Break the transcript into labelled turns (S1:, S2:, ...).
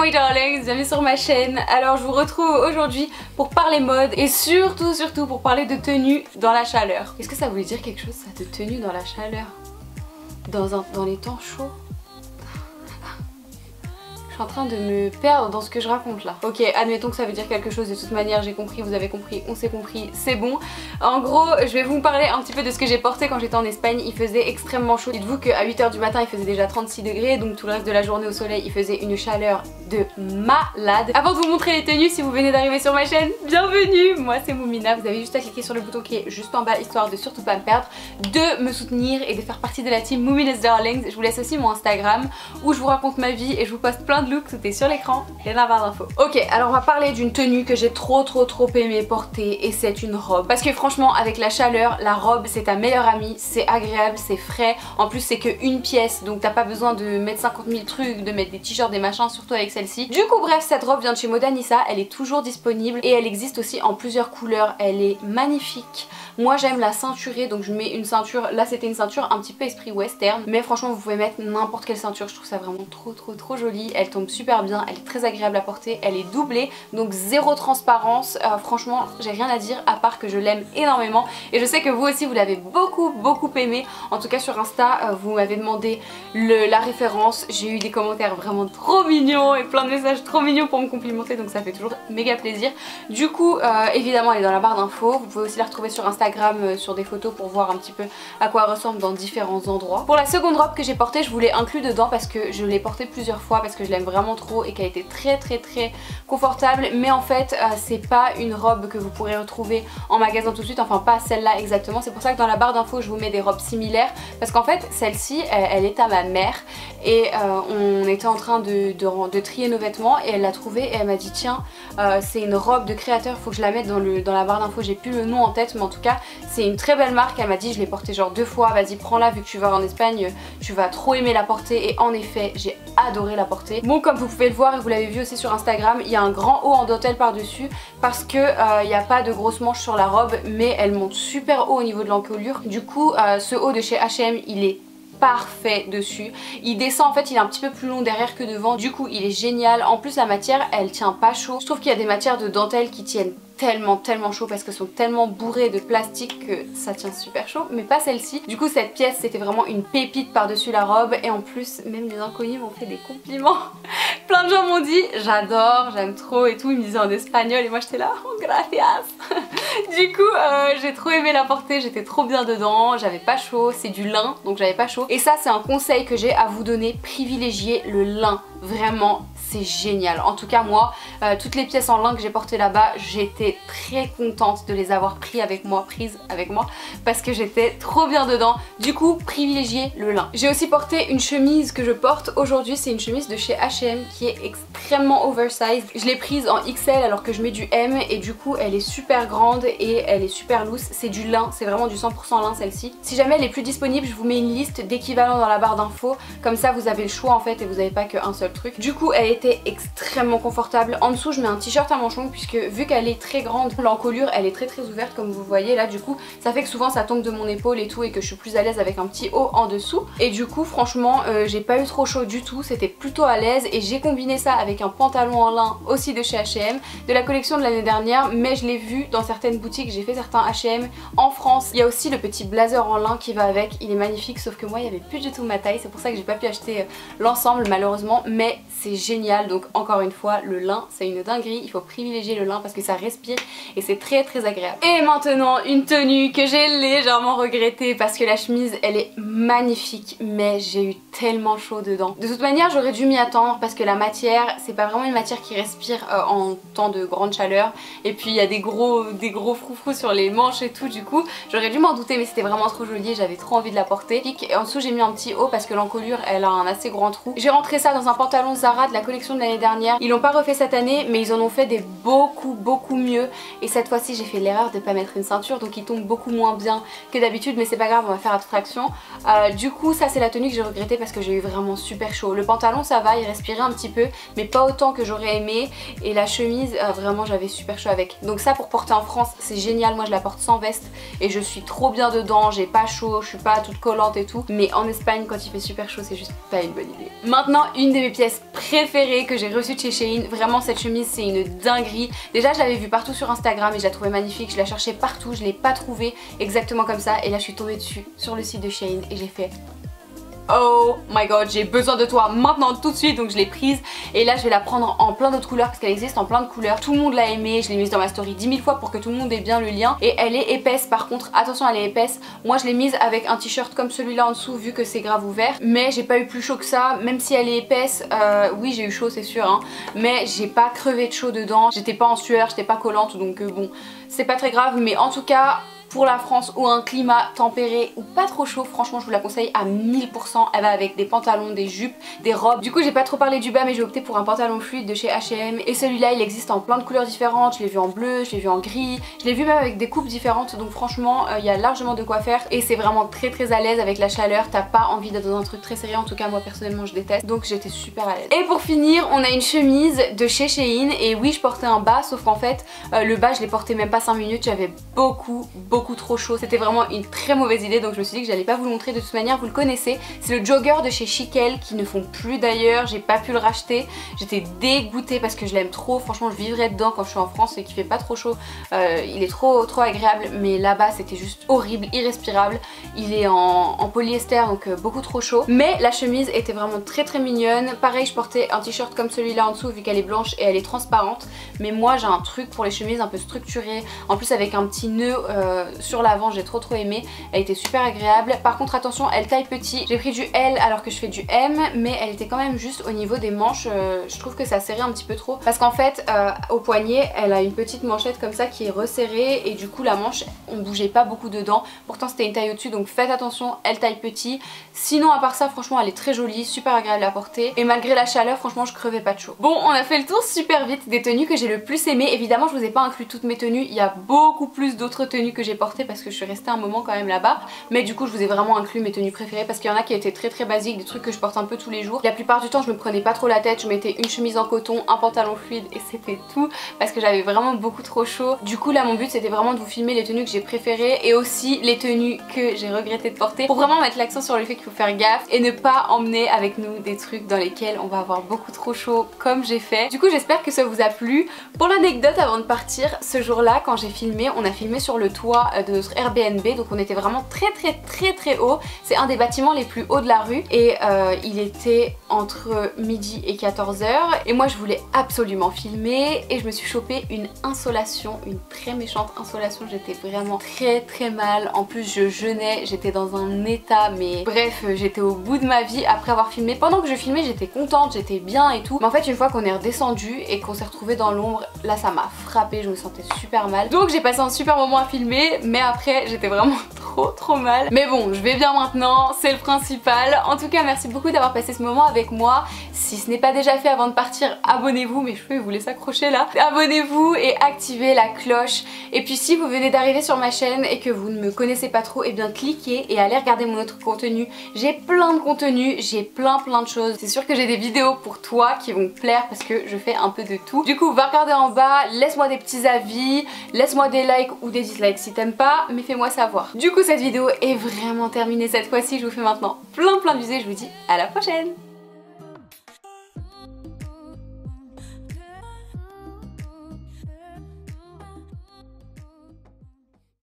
S1: mes darlings, bienvenue sur ma chaîne. Alors je vous retrouve aujourd'hui pour parler mode et surtout pour parler de tenue dans la chaleur. Est-ce que ça voulait dire quelque chose ça, de tenue dans la chaleur? Dans les temps chauds? Je suis en train de me perdre dans ce que je raconte là. Ok, admettons que ça veut dire quelque chose, de toute manière j'ai compris, vous avez compris, on s'est compris, c'est bon. En gros, je vais vous parler un petit peu de ce que j'ai porté quand j'étais en Espagne. Il faisait extrêmement chaud. Dites-vous qu'à 8 h du matin il faisait déjà 36 degrés, donc tout le reste de la journée au soleil il faisait une chaleur de malade. Avant de vous montrer les tenues, si vous venez d'arriver sur ma chaîne, bienvenue. Moi c'est Moumina, vous avez juste à cliquer sur le bouton qui est juste en bas histoire de surtout pas me perdre, de me soutenir et de faire partie de la team Moumina's Darlings. Je vous laisse aussi mon Instagram où je vous raconte ma vie et je vous poste plein de looks, tout est sur l'écran et la barre d'infos. Ok, alors on va parler d'une tenue que j'ai trop aimé porter et c'est une robe. Parce que franchement avec la chaleur, la robe c'est ta meilleure amie, c'est agréable, c'est frais. En plus c'est qu'une pièce donc t'as pas besoin de mettre 50 000 trucs, de mettre des t-shirts, des machins, surtout avec celle-ci. Du coup bref, cette robe vient de chez Modanissa, elle est toujours disponible et elle existe aussi en plusieurs couleurs, elle est magnifique. Moi j'aime la ceinturer donc je mets une ceinture, là c'était une ceinture un petit peu esprit western, mais franchement vous pouvez mettre n'importe quelle ceinture, je trouve ça vraiment trop jolie, elle tombe super bien, elle est très agréable à porter, elle est doublée donc zéro transparence, franchement j'ai rien à dire à part que je l'aime énormément et je sais que vous aussi vous l'avez beaucoup aimé. En tout cas sur Insta vous m'avez demandé la référence, j'ai eu des commentaires vraiment trop mignons et plein de messages trop mignons pour me complimenter donc ça fait toujours méga plaisir. Du coup évidemment elle est dans la barre d'infos, vous pouvez aussi la retrouver sur Instagram sur des photos pour voir un petit peu à quoi elle ressemble dans différents endroits. Pour la seconde robe que j'ai portée, je vous l'ai inclus dedans parce que je l'ai portée plusieurs fois parce que je l'aime vraiment trop et qu'elle était très confortable, mais en fait c'est pas une robe que vous pourrez retrouver en magasin tout de suite, enfin pas celle-là exactement. C'est pour ça que dans la barre d'infos je vous mets des robes similaires parce qu'en fait celle-ci elle est à ma mère et on était en train de trier nos vêtements et elle l'a trouvée et elle m'a dit tiens c'est une robe de créateur, faut que je la mette dans la barre d'infos, j'ai plus le nom en tête mais en tout cas c'est une très belle marque. Elle m'a dit je l'ai portée genre 2 fois, vas-y prends-la vu que tu vas en Espagne, tu vas trop aimer la porter et en effet j'ai adoré la porter. Bon comme vous pouvez le voir et vous l'avez vu aussi sur Instagram, il y a un grand haut en dentelle par dessus parce que il n'y a pas de grosses manches sur la robe mais elle monte super haut au niveau de l'encolure. Du coup ce haut de chez H&M il est parfait dessus, il descend en fait, il est un petit peu plus long derrière que devant, du coup il est génial. En plus la matière elle tient pas chaud, je trouve qu'il y a des matières de dentelle qui tiennent tellement chaud parce qu'elles sont tellement bourrées de plastique que ça tient super chaud, mais pas celle-ci. Du coup cette pièce c'était vraiment une pépite par dessus la robe et en plus même les inconnus m'ont fait des compliments. Plein de gens m'ont dit j'adore, j'aime trop et tout, ils me disaient en espagnol et moi j'étais là oh gracias. Du coup j'ai trop aimé la porter, j'étais trop bien dedans, j'avais pas chaud, c'est du lin donc j'avais pas chaud et ça c'est un conseil que j'ai à vous donner, privilégiez le lin, vraiment c'est génial. En tout cas moi toutes les pièces en lin que j'ai portées là-bas j'étais très contente de les avoir prises avec moi parce que j'étais trop bien dedans. Du coup privilégiez le lin. J'ai aussi porté une chemise que je porte aujourd'hui, c'est une chemise de chez H&M qui est extrêmement oversized. Je l'ai prise en XL alors que je mets du M et du coup elle est super grande et elle est super loose. C'est du lin, c'est vraiment du 100% lin celle-ci. Si jamais elle est plus disponible je vous mets une liste d'équivalents dans la barre d'infos, comme ça vous avez le choix en fait et vous n'avez pas qu'un seul truc. Du coup elle était extrêmement confortable. En dessous je mets un t-shirt à manches longues puisque vu qu'elle est très grande, l'encolure elle est très ouverte comme vous voyez là, du coup ça fait que souvent ça tombe de mon épaule et tout et que je suis plus à l'aise avec un petit haut en dessous et du coup franchement j'ai pas eu trop chaud du tout, c'était plutôt à l'aise et j'ai combiné ça avec un pantalon en lin aussi de chez H&M de la collection de l'année dernière, mais je l'ai vu dans certaines boutiques, j'ai fait certains H&M en France. Il y a aussi le petit blazer en lin qui va avec, il est magnifique sauf que moi il y avait plus du tout ma taille, c'est pour ça que j'ai pas pu acheter l'ensemble malheureusement, mais c'est génial. Donc encore une fois le lin c'est une dinguerie, il faut privilégier le lin parce que ça respire et c'est très agréable. Et maintenant une tenue que j'ai légèrement regrettée parce que la chemise elle est magnifique mais j'ai eu tellement chaud dedans. De toute manière j'aurais dû m'y attendre parce que la matière c'est pas vraiment une matière qui respire en temps de grande chaleur et puis il y a des gros froufrous sur les manches et tout, du coup j'aurais dû m'en douter mais c'était vraiment trop joli et j'avais trop envie de la porter. Et en dessous j'ai mis un petit haut parce que l'encolure elle a un assez grand trou. J'ai rentré ça dans un pantalon Zara de la collection de l'année dernière, ils l'ont pas refait cette année mais ils en ont fait des beaucoup mieux et cette fois-ci j'ai fait l'erreur de pas mettre une ceinture donc il tombe beaucoup moins bien que d'habitude mais c'est pas grave, on va faire abstraction. Du coup ça c'est la tenue que j'ai regretté parce que j'ai eu vraiment super chaud. Le pantalon ça va, il respirait un petit peu mais pas autant que j'aurais aimé et la chemise vraiment j'avais super chaud avec. Donc ça pour porter en France c'est génial, moi je la porte sans veste et je suis trop bien dedans, j'ai pas chaud, je suis pas toute collante et tout, mais en Espagne quand il fait super chaud c'est juste pas une bonne idée. Maintenant une de mes pièces préférées préférée que j'ai reçue de chez Shein. Vraiment cette chemise c'est une dinguerie. Déjà je l'avais vue partout sur Instagram et je la trouvais magnifique, je la cherchais partout, je l'ai pas trouvée exactement comme ça et là je suis tombée dessus sur le site de Shein et j'ai fait oh my god, j'ai besoin de toi maintenant tout de suite, donc je l'ai prise et là je vais la prendre en plein d'autres couleurs parce qu'elle existe en plein de couleurs. Tout le monde l'a aimée, je l'ai mise dans ma story 10 000 fois pour que tout le monde ait bien le lien et elle est épaisse par contre, attention elle est épaisse. Moi je l'ai mise avec un t-shirt comme celui-là en dessous vu que c'est grave ouvert, mais j'ai pas eu plus chaud que ça, même si elle est épaisse, oui j'ai eu chaud c'est sûr hein, mais j'ai pas crevé de chaud dedans, j'étais pas en sueur, j'étais pas collante donc bon c'est pas très grave, mais en tout cas pour la France ou un climat tempéré ou pas trop chaud, franchement je vous la conseille à 1000%. Elle va avec des pantalons, des jupes, des robes. Du coup j'ai pas trop parlé du bas mais j'ai opté pour un pantalon fluide de chez H&M et celui-là il existe en plein de couleurs différentes. Je l'ai vu en bleu, je l'ai vu en gris, je l'ai vu même avec des coupes différentes, donc franchement il y a largement de quoi faire et c'est vraiment très à l'aise avec la chaleur. T'as pas envie d'être dans un truc très serré, en tout cas moi personnellement je déteste, donc j'étais super à l'aise. Et pour finir on a une chemise de chez Shein et oui je portais un bas sauf qu'en fait le bas je l'ai porté même pas 5 minutes, j'avais beaucoup trop chaud, c'était vraiment une très mauvaise idée donc je me suis dit que j'allais pas vous le montrer. De toute manière vous le connaissez, c'est le jogger de chez Chiquel qui ne font plus d'ailleurs, j'ai pas pu le racheter, j'étais dégoûtée parce que je l'aime trop, franchement je vivrais dedans quand je suis en France et qu'il fait pas trop chaud, il est trop agréable, mais là-bas c'était juste horrible, irrespirable, il est en polyester donc beaucoup trop chaud, mais la chemise était vraiment très mignonne. Pareil je portais un t-shirt comme celui-là en dessous vu qu'elle est blanche et elle est transparente, mais moi j'ai un truc pour les chemises un peu structurées, en plus avec un petit nœud sur l'avant, j'ai trop aimé, elle était super agréable. Par contre attention elle taille petit, j'ai pris du L alors que je fais du M, mais elle était quand même juste au niveau des manches, je trouve que ça serrait un petit peu trop parce qu'en fait au poignet elle a une petite manchette comme ça qui est resserrée et du coup la manche on bougeait pas beaucoup dedans, pourtant c'était une taille au dessus donc faites attention, elle taille petit. Sinon à part ça franchement elle est très jolie, super agréable à porter et malgré la chaleur franchement je crevais pas de chaud. Bon on a fait le tour super vite des tenues que j'ai le plus aimées. Évidemment je vous ai pas inclus toutes mes tenues, il y a beaucoup plus d'autres tenues que j'ai portées parce que je suis restée un moment quand même là-bas, mais du coup je vous ai vraiment inclus mes tenues préférées parce qu'il y en a qui étaient très basiques, des trucs que je porte un peu tous les jours. La plupart du temps je me prenais pas trop la tête, je mettais une chemise en coton, un pantalon fluide et c'était tout parce que j'avais vraiment beaucoup trop chaud. Du coup là mon but c'était vraiment de vous filmer les tenues que j'ai préférées et aussi les tenues que j'ai regretté de porter pour vraiment mettre l'accent sur le fait qu'il faut faire gaffe et ne pas emmener avec nous des trucs dans lesquels on va avoir beaucoup trop chaud comme j'ai fait. Du coup j'espère que ça vous a plu. Pour l'anecdote avant de partir, ce jour là quand j'ai filmé, on a filmé sur le toit de notre Airbnb, donc on était vraiment très haut, c'est un des bâtiments les plus hauts de la rue et il était entre midi et 14h et moi je voulais absolument filmer et je me suis chopé une insolation, une très méchante insolation, j'étais vraiment très mal, en plus je jeûnais, j'étais dans un état mais bref j'étais au bout de ma vie après avoir filmé. Pendant que je filmais j'étais contente, j'étais bien et tout, mais en fait une fois qu'on est redescendu et qu'on s'est retrouvé dans l'ombre, là ça m'a frappé, je me sentais super mal, donc j'ai passé un super moment à filmer mais après j'étais vraiment trop mal. Mais bon, je vais bien maintenant, c'est le principal. En tout cas, merci beaucoup d'avoir passé ce moment avec moi. Si ce n'est pas déjà fait avant de partir, abonnez-vous, mes cheveux ils voulaient s'accrocher là. Abonnez-vous et activez la cloche. Et puis si vous venez d'arriver sur ma chaîne et que vous ne me connaissez pas trop, et bien cliquez et allez regarder mon autre contenu. J'ai plein de contenu, j'ai plein de choses. C'est sûr que j'ai des vidéos pour toi qui vont te plaire parce que je fais un peu de tout. Du coup, va regarder en bas, laisse-moi des petits avis, laisse-moi des likes ou des dislikes si t'aimes pas, mais fais-moi savoir. Du coup, cette vidéo est vraiment terminée cette fois-ci. Je vous fais maintenant plein de bisous et je vous dis à la prochaine.